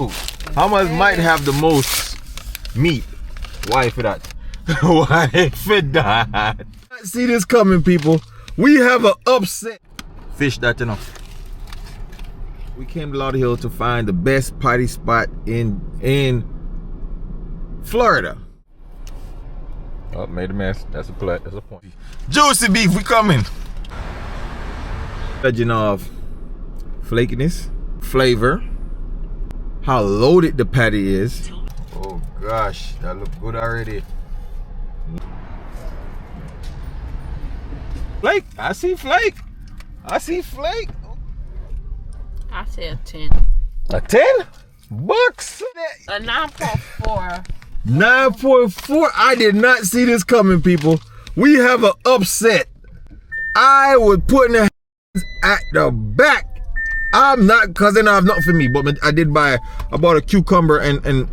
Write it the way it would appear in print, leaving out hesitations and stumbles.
Hammers might have the most meat. Why for that? Why for that? See this coming, people. We have an upset. Fish that enough. We came to Lauderhill to find the best party spot in Florida. Oh, made a mess. That's a point. Juicy beef, we coming. Judging of flakiness, flavor, how loaded the patty is. Oh gosh, that looks good already. Flake, I see flake. I see flake. I say a 10. A 10 bucks? A 9.4. 9.4. I did not see this coming, people. We have an upset. I was putting the hands at the back. I'm not, cause then I have nothing for me, but I bought a cucumber and